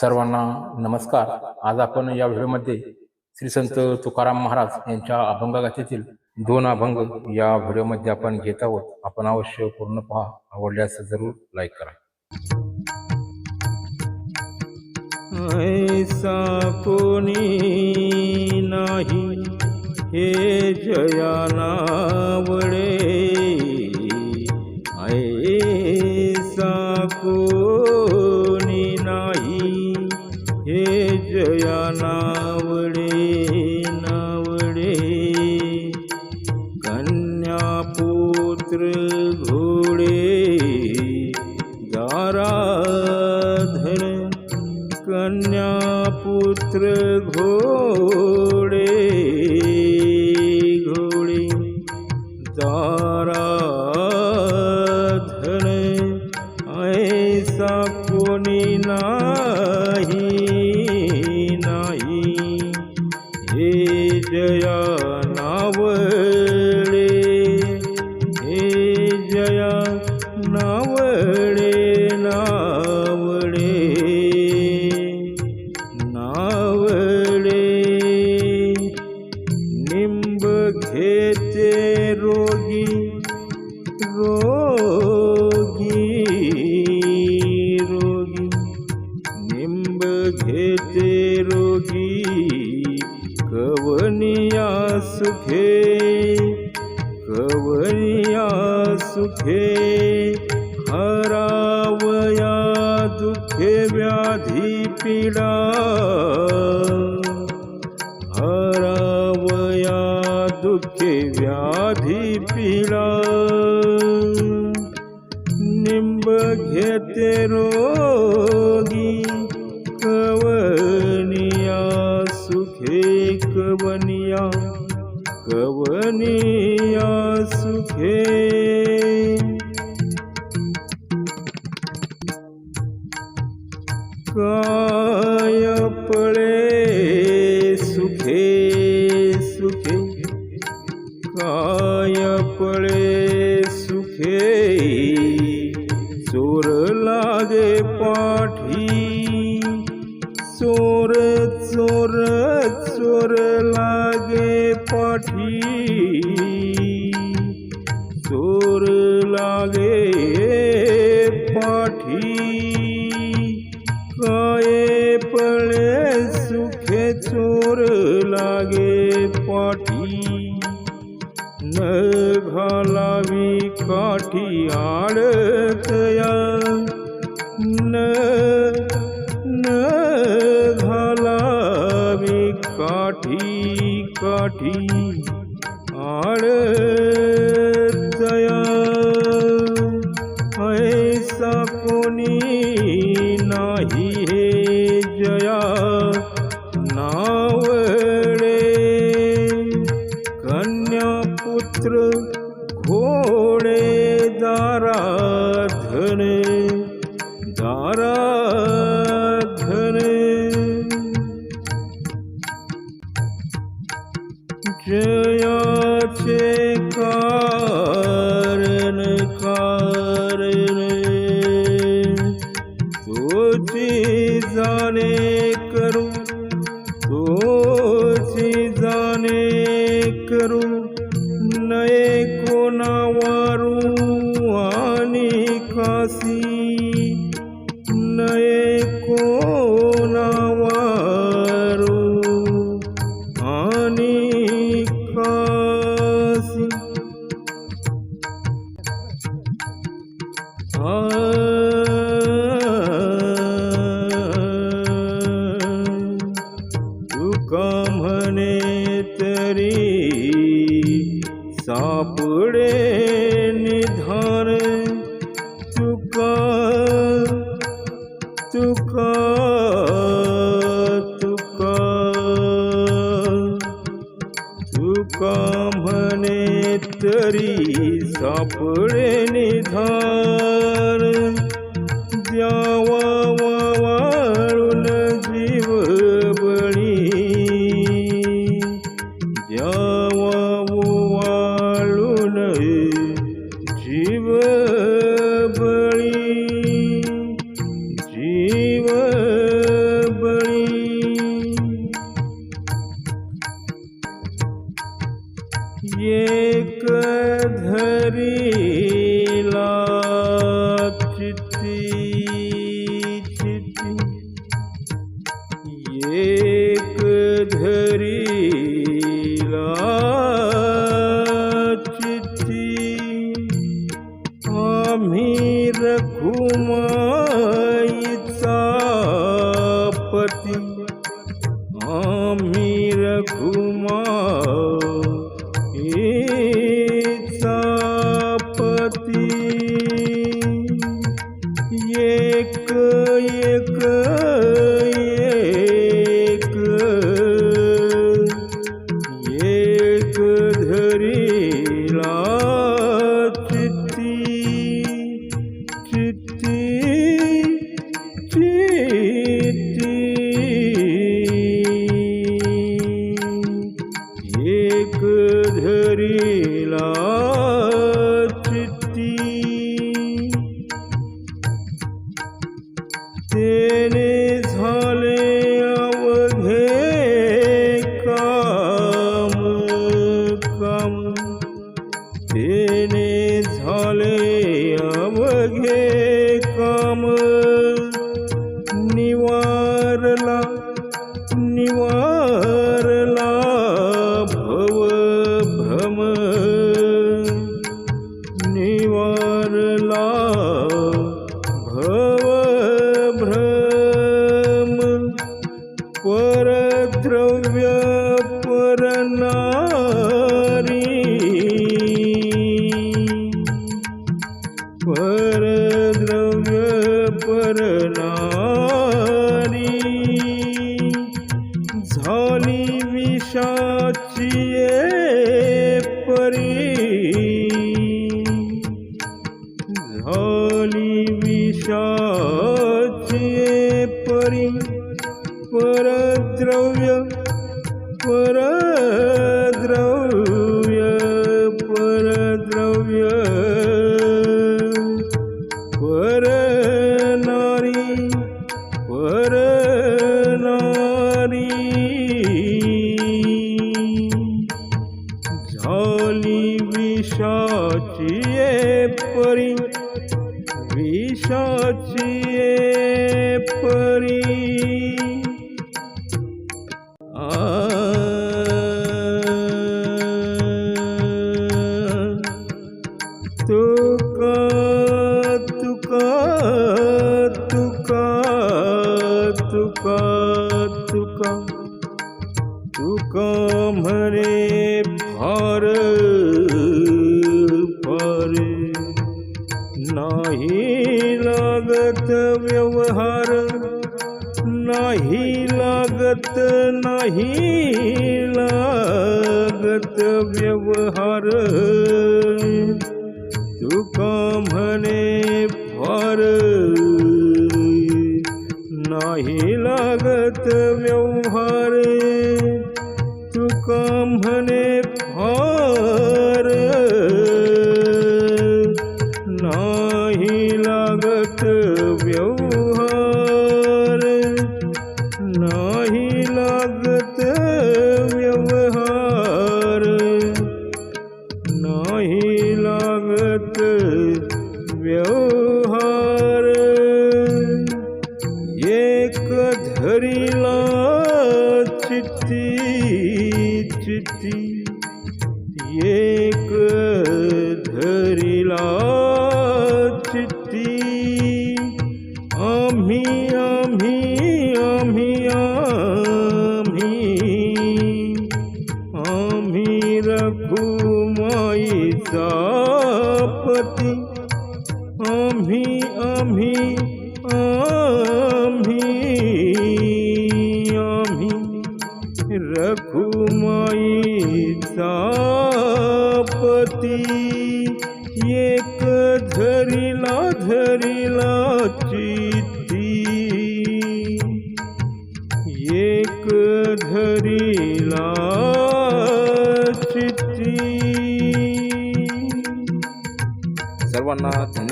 सर्वांना नमस्कार. आज आपण या व्हिडिओमध्ये श्री संत तुकाराम महाराज यांच्या अभंगगाथेतील 2 अभंग या व्हिडिओमध्ये आपण घेत आहोत. आपण अवश्य पूर्ण पहा. आवडल्यास जरूर लाईक करा. ऐसा कोणी नाही हे जया नावडे, ऐसा कोणी नाही हे जया नावडे. नावडे कन्या पुत्र घोडे दाराधन, कन्या पुत्र घोडे घोडे दाराधन, ऐसा कोणी नाही नाही हे जया नावडे, हे जया नावडे. नावडे नावडे निंब घेते रोगी रोगी रोगी, निंब घेते रोगी कवनिया सुखे, कवनिया सुखे हरावया दुखे व्याधी पीडा, हरावया दुखे व्याधी पीडा. निंब घेते रोगी कवनिया सुखे, कवनिया कवनिया सुखे. काय पळे सुखे सुखे, काय पळे सुखे चोर लागे पाठी, चोर चोर चोर लागे पाठी, चोर लागे पाठी. काय पळे सुखे चोर लागे पाठी, न घालावी काठी आडतया, न घालावी काठी काठी आडतया. ऐसा कोणी नाही हे जया नावडे, कन्या पुत्र घोडे दाराधन, दाराधन. जयाचे कारण कारण तोची जाणे करू, तोची जाणे करू नये कोणावारू आणि कासी, नये कोणावारू आणि कासी. तुका म्हणे तरी सापडे निधान, तुका तुका तुका तुका म्हणे तरी सापडे निधान. द्यावा वाळून जीव बळी, द्यावा वाळून जीव बळी, जीव पती आम्ही रखुमाईचा पती एक एक एक धरीला चित्ती चित्ती चित्ती एक धरीला चित्ती तेने झाले अवघे काम काम तेने झाले अवघे काम निवारला निवारला भव भ्रम निवारला भव भ्रम परद्रव्य परनारी परद्रव्य परनारी झाली विषाची परी झाली विषाची परी परद्रव्य परद्रव्य परद्रव्य परनारी परनारी झाली विषाची परी विषाची परी तुका तुका तुका तुका तुका तुका म्हणे फार फार नाही लागत व्यवहार नाही लागत नाही लागत व्यवहार तुका म्हणे फार नाही लागत व्यवहार तुका म्हणे फार नाही लागत व्यवहार नाही लागत व्यवहार नाही लागत व्यवहार एक धरीला चित्ती चित्ती एक धरीला चित्ती आम्ही आम्ही आम्ही आम्ही आम्ही रखुमाईचा पती आम्ही आम्ही आम्ही आम्ही रखुमाईचा पती एक धरीला धरीला चित्ती एक धरीला चित्ती. सर्वांना धन्यवाद.